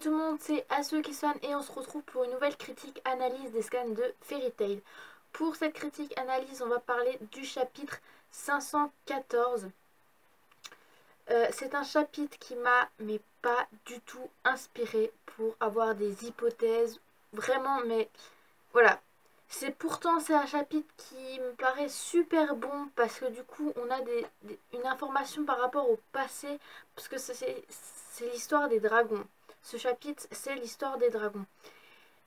Salut tout le monde, c'est Asu qui sonne et on se retrouve pour une nouvelle critique analyse des scans de Fairy Tail. Pour cette critique analyse, on va parler du chapitre 514. C'est un chapitre qui m'a mais pas du tout inspiré pour avoir des hypothèses vraiment, mais voilà. C'est un chapitre qui me paraît super bon parce que du coup on a une information par rapport au passé parce que c'est l'histoire des dragons. Ce chapitre c'est l'histoire des dragons.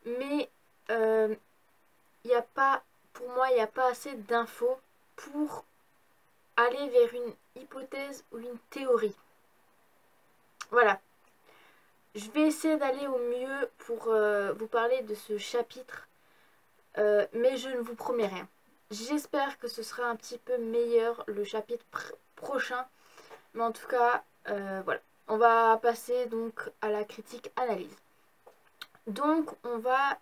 Mais il n'y a pas, pour moi il n'y a pas assez d'infos pour aller vers une hypothèse ou une théorie. Voilà. Je vais essayer d'aller au mieux pour vous parler de ce chapitre. Mais je ne vous promets rien. J'espère que ce sera un petit peu meilleur le chapitre prochain. Mais en tout cas, voilà. On va passer donc à la critique analyse. Donc on va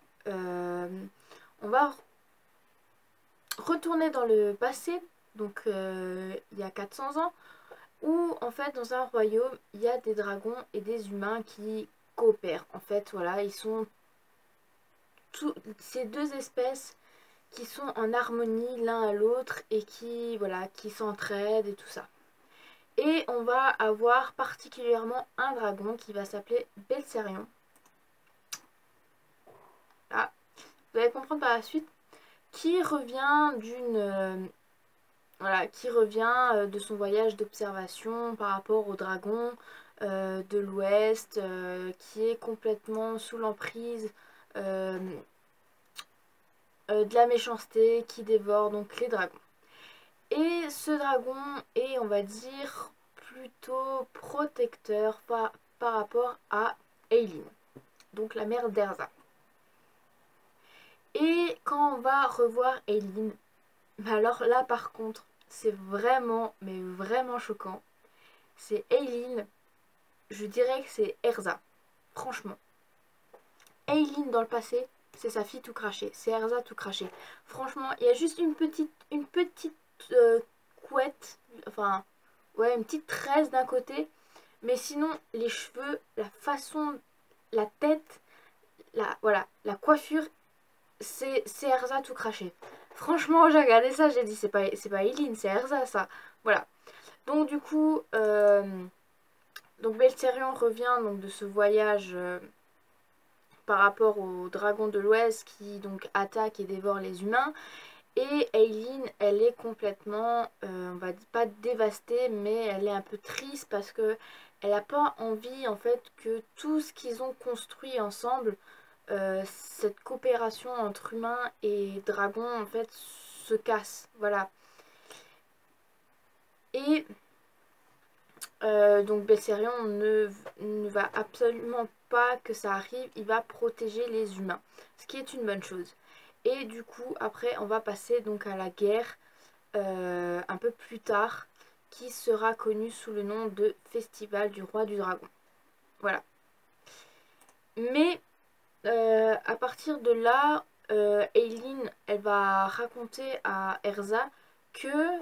retourner dans le passé, donc il y a 400 ans, où en fait dans un royaume, il y a des dragons et des humains qui coopèrent. En fait, voilà, ils sont ces deux espèces qui sont en harmonie l'un à l'autre et qui, voilà, qui s'entraident et tout ça. Et on va avoir particulièrement un dragon qui va s'appeler Belserion. Là, vous allez comprendre par la suite, qui revient qui revient de son voyage d'observation par rapport au dragon de l'Ouest, qui est complètement sous l'emprise de la méchanceté, qui dévore donc les dragons. Et ce dragon est, on va dire, plutôt protecteur par rapport à Eileen, donc la mère d'Erza. Et quand on va revoir Eileen, alors là par contre, c'est vraiment, mais vraiment choquant. C'est Eileen, je dirais que c'est Erza, franchement. Eileen dans le passé, c'est sa fille tout crachée, c'est Erza tout craché. Franchement, il y a juste une petite couette, enfin, ouais, une petite tresse d'un côté. Mais sinon, les cheveux, la façon, la tête, voilà, la coiffure, c'est Erza tout craché. Franchement, j'ai regardé ça, j'ai dit, c'est pas Eileen, c'est Erza, ça. Voilà. Donc, du coup, donc Belserion revient donc, de ce voyage par rapport au dragon de l'Ouest qui donc attaque et dévore les humains. Et Eileen, elle est complètement, on va pas dévastée, mais elle est un peu triste parce que elle n'a pas envie en fait que tout ce qu'ils ont construit ensemble, cette coopération entre humains et dragons en fait se casse. Voilà. Et donc Belserion ne va absolument pas que ça arrive, il va protéger les humains, ce qui est une bonne chose. Et du coup après on va passer donc à la guerre un peu plus tard, qui sera connue sous le nom de Festival du Roi du Dragon. Voilà. Mais à partir de là, Eileen, elle va raconter à Erza que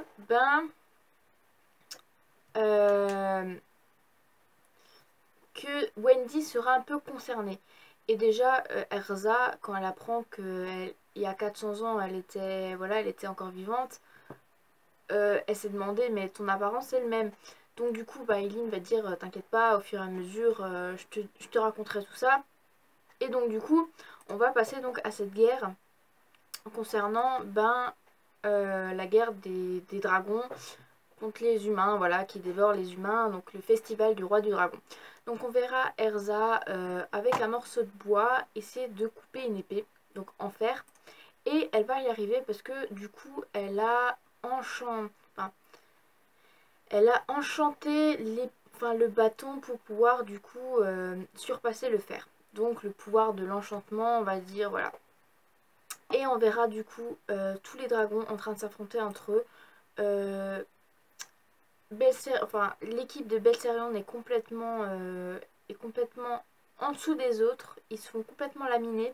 que Wendy sera un peu concernée. Et déjà, Erza, quand elle apprend qu'il y a 400 ans, elle était encore vivante, elle s'est demandé, mais ton apparence est le même. Donc du coup, Eileen va dire, t'inquiète pas, au fur et à mesure, je te raconterai tout ça. Et donc du coup, on va passer donc à cette guerre concernant la guerre des dragons contre les humains, voilà, qui dévorent les humains, donc le festival du roi du dragon. Donc on verra Erza avec un morceau de bois essayer de couper une épée, donc en fer. Et elle va y arriver parce que du coup elle a enchanté le bâton pour pouvoir du coup surpasser le fer. Donc le pouvoir de l'enchantement, on va dire, voilà. Et on verra du coup tous les dragons en train de s'affronter entre eux. L'équipe de Belserion est complètement en dessous des autres. Ils se font complètement laminer.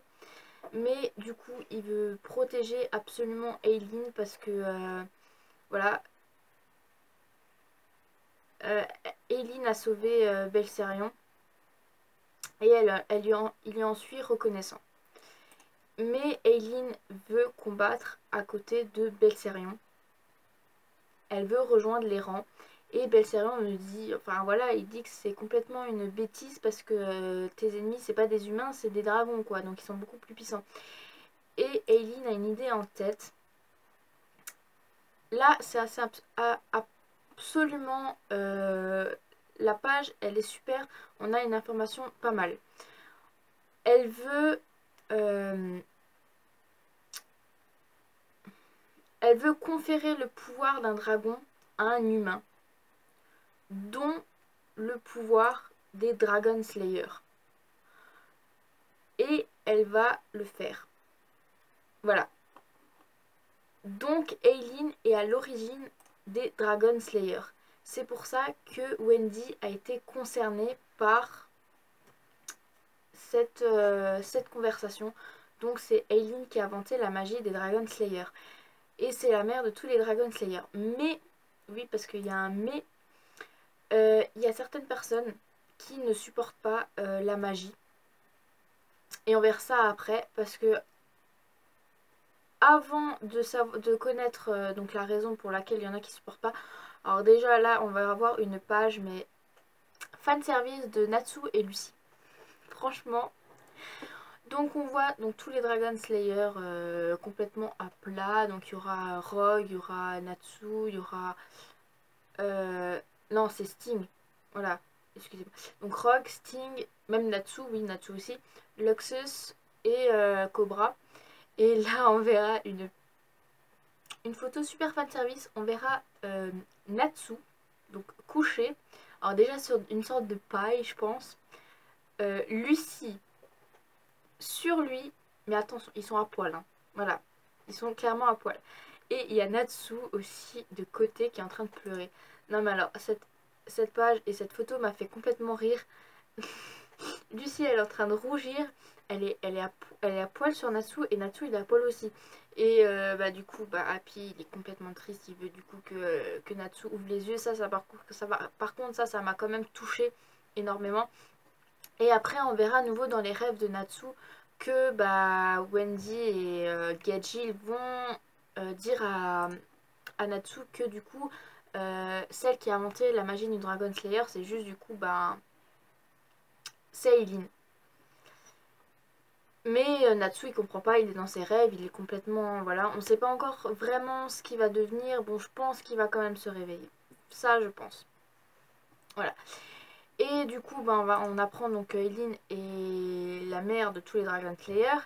Mais du coup, il veut protéger absolument Eileen parce que voilà, Eileen a sauvé Belserion. et il lui en suit reconnaissant. Mais Eileen veut combattre à côté de Belserion. Elle veut rejoindre les rangs. Et Belserion me dit, enfin voilà, il dit que c'est complètement une bêtise parce que tes ennemis c'est pas des humains, c'est des dragons quoi, donc ils sont beaucoup plus puissants. Et Eileen a une idée en tête. Là c'est assez absolument la page elle est super, on a une information pas mal. Elle veut elle veut conférer le pouvoir d'un dragon à un humain, dont le pouvoir des Dragon Slayers. Et elle va le faire. Voilà. Donc Eileen est à l'origine des Dragon Slayers. C'est pour ça que Wendy a été concernée par cette conversation. Donc c'est Eileen qui a inventé la magie des Dragon Slayers. Et c'est la mère de tous les Dragon Slayers. Mais, oui parce qu'il y a un mais, il y a certaines personnes qui ne supportent pas la magie. Et on verra ça après parce que avant de connaître donc la raison pour laquelle il y en a qui ne supportent pas, alors déjà là on va avoir une page mais fanservice de Natsu et Lucy. Franchement. Donc on voit donc tous les Dragon Slayer complètement à plat. Donc il y aura Rogue, il y aura Natsu, il y aura... non c'est Sting. Voilà, excusez-moi. Donc Rogue, Sting, même Natsu, oui Natsu aussi, Luxus et Cobra. Et là on verra une photo super fan service. On verra Natsu, donc couché. Alors déjà sur une sorte de paille je pense. Lucy sur lui, mais attention, ils sont à poil, hein. Voilà, ils sont clairement à poil. Et il y a Natsu aussi de côté qui est en train de pleurer. Non mais alors, cette page et cette photo m'a fait complètement rire. Lucy, elle est en train de rougir, elle est à poil sur Natsu et Natsu il est à poil aussi. Et bah du coup, bah Happy il est complètement triste, il veut du coup que Natsu ouvre les yeux. Par contre, ça m'a quand même touché énormément. Et après, on verra à nouveau dans les rêves de Natsu que bah, Wendy et Gaji vont dire à Natsu que du coup, celle qui a inventé la magie du Dragon Slayer, c'est juste du coup, bah, c'est Eileen. Mais Natsu il comprend pas, il est dans ses rêves, il est complètement... Voilà, on sait pas encore vraiment ce qu'il va devenir. Bon, je pense qu'il va quand même se réveiller. Ça, je pense. Voilà. Et du coup, ben, on apprend donc que Eileen est la mère de tous les Dragon Slayers.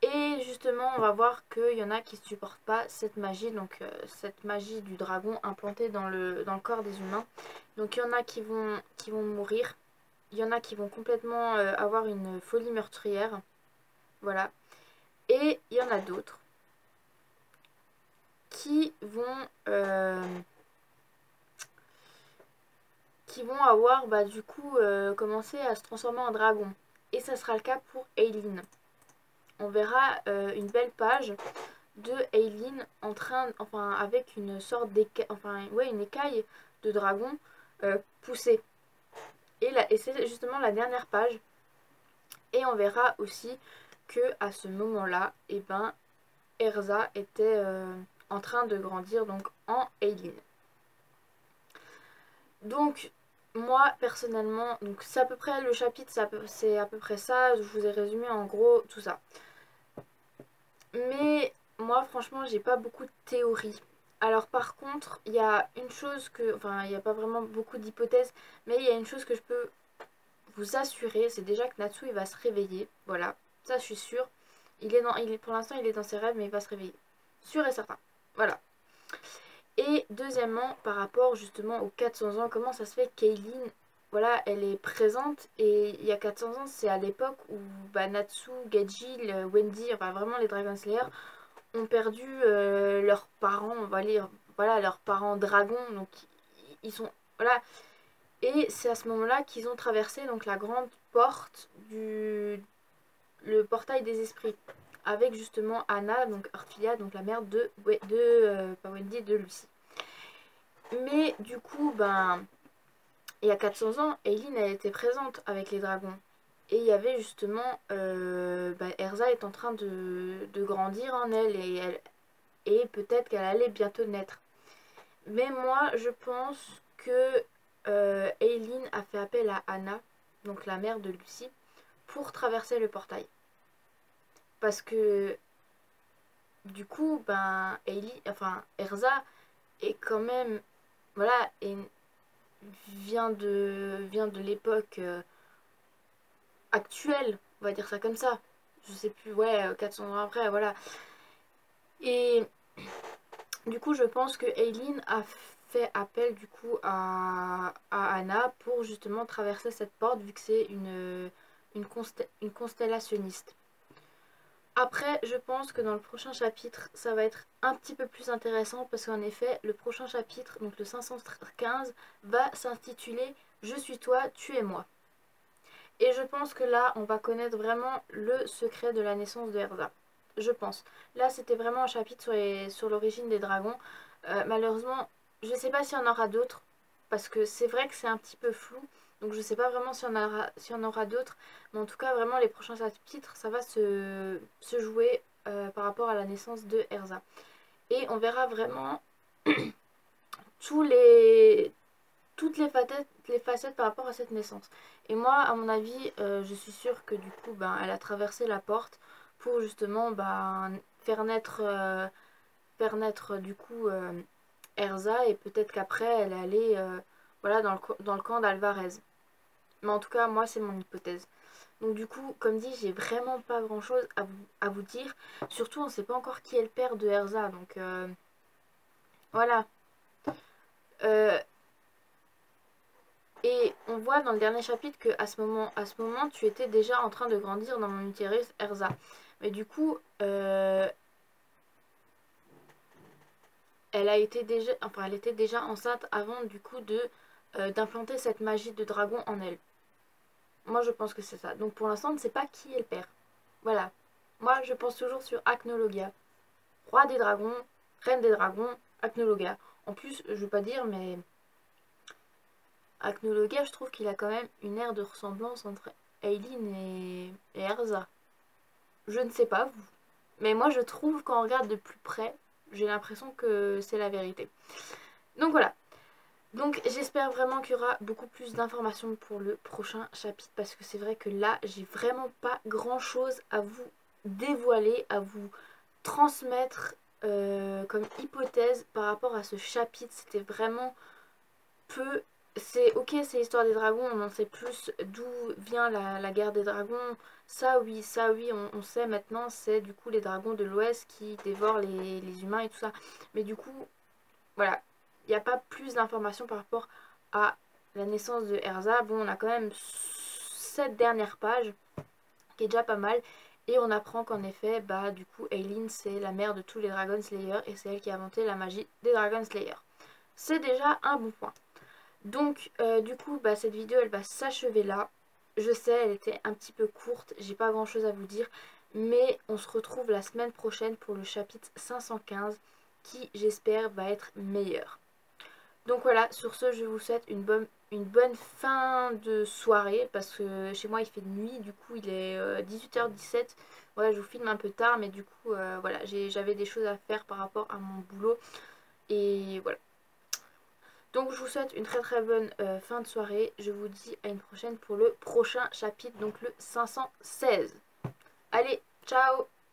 Et justement, on va voir qu'il y en a qui ne supportent pas cette magie, donc cette magie du dragon implantée dans le corps des humains. Donc il y en a qui vont mourir. Il y en a qui vont complètement avoir une folie meurtrière. Voilà. Et il y en a d'autres qui vont... avoir bah, du coup commencé à se transformer en dragon. Et ça sera le cas pour Eileen. On verra une belle page de Eileen en train, enfin avec une sorte d'écaille, enfin ouais une écaille de dragon poussée. Et c'est justement la dernière page. Et on verra aussi que à ce moment-là, et ben Erza était en train de grandir donc en Eileen. Donc moi personnellement, donc c'est à peu près le chapitre, c'est à peu près ça, je vous ai résumé en gros tout ça. Mais moi franchement j'ai pas beaucoup de théories. Alors par contre il y a une chose que, enfin il n'y a pas vraiment beaucoup d'hypothèses, mais il y a une chose que je peux vous assurer, c'est déjà que Natsu il va se réveiller, voilà, ça je suis sûre. Pour l'instant il est dans ses rêves mais il va se réveiller, sûr et certain, voilà. Et deuxièmement, par rapport justement aux 400 ans, comment ça se fait qu'Eileen, voilà, elle est présente et il y a 400 ans, c'est à l'époque où bah, Natsu, Gaji, Wendy, enfin vraiment les Dragon Slayer ont perdu leurs parents, on va dire, voilà, leurs parents dragons, donc ils sont, voilà. Et c'est à ce moment-là qu'ils ont traversé donc la grande porte le portail des esprits avec justement Anna, donc Orphelia, donc la mère pas Wendy, de Lucy. Mais du coup, ben, il y a 400 ans, Eileen elle était présente avec les dragons. Et il y avait justement, Erza est en train de grandir en elle et peut-être qu'elle allait bientôt naître. Mais moi, je pense que Aileen a fait appel à Anna, donc la mère de Lucie, pour traverser le portail. Parce que du coup, Erza est quand même, voilà, vient de l'époque actuelle, on va dire ça comme ça. Je sais plus, ouais, 400 ans après, voilà. Et du coup, je pense que Aileen a fait appel du coup à Anna pour justement traverser cette porte vu que c'est une constellationniste. Après, je pense que dans le prochain chapitre, ça va être un petit peu plus intéressant parce qu'en effet, le prochain chapitre, donc le 515, va s'intituler Je suis toi, tu es moi. Et je pense que là, on va connaître vraiment le secret de la naissance de Erza. Je pense. Là, c'était vraiment un chapitre sur l'origine des dragons. Malheureusement, je ne sais pas s'il y en aura d'autres. Parce que c'est vrai que c'est un petit peu flou. Donc je ne sais pas vraiment s'il y en aura d'autres. Mais en tout cas, vraiment, les prochains chapitres, ça va se jouer par rapport à la naissance de Erza. Et on verra vraiment tous les, toutes les facettes par rapport à cette naissance. Et moi, à mon avis, je suis sûre que du coup, elle a traversé la porte pour justement faire naître du coup Erza et peut-être qu'après elle allait voilà, dans le camp d'Alvarez. Mais en tout cas, moi, c'est mon hypothèse. Donc du coup, comme dit, j'ai vraiment pas grand-chose à vous dire. Surtout, on ne sait pas encore qui est le père de Erza. Donc voilà. Euh, Et on voit dans le dernier chapitre que à ce moment, tu étais déjà en train de grandir dans mon utérus, Erza. Mais du coup, elle était déjà enceinte avant du coup d'implanter cette magie de dragon en elle. Moi, je pense que c'est ça. Donc pour l'instant, on ne sait pas qui est le père. Voilà. Moi, je pense toujours sur Acnologia. Roi des dragons, reine des dragons, Acnologia. En plus, je veux pas dire, mais Acnologia, je trouve qu'il a quand même une aire de ressemblance entre Aileen et Erza. Je ne sais pas vous, mais moi je trouve quand on regarde de plus près, j'ai l'impression que c'est la vérité. Donc voilà. Donc j'espère vraiment qu'il y aura beaucoup plus d'informations pour le prochain chapitre parce que c'est vrai que là j'ai vraiment pas grand chose à vous dévoiler, à vous transmettre comme hypothèse par rapport à ce chapitre. C'était vraiment peu. C'est ok, c'est l'histoire des dragons, on en sait plus d'où vient la guerre des dragons. Ça oui, on sait maintenant, c'est du coup les dragons de l'Ouest qui dévorent les humains et tout ça. Mais du coup, voilà, il n'y a pas plus d'informations par rapport à la naissance de Erza. Bon, on a quand même cette dernière page, qui est déjà pas mal. Et on apprend qu'en effet, du coup, Aileen, c'est la mère de tous les Dragon Slayers et c'est elle qui a inventé la magie des Dragon Slayers. C'est déjà un bon point. Donc du coup cette vidéo elle va s'achever là. Je sais elle était un petit peu courte, j'ai pas grand chose à vous dire. Mais on se retrouve la semaine prochaine pour le chapitre 515 qui j'espère va être meilleur. Donc voilà, sur ce je vous souhaite une bonne fin de soirée. Parce que chez moi il fait nuit, du coup il est 18h17. Voilà, je vous filme un peu tard mais du coup voilà, j'avais des choses à faire par rapport à mon boulot. Et voilà. Donc je vous souhaite une très très bonne fin de soirée. Je vous dis à une prochaine pour le prochain chapitre, donc le 516. Allez, ciao!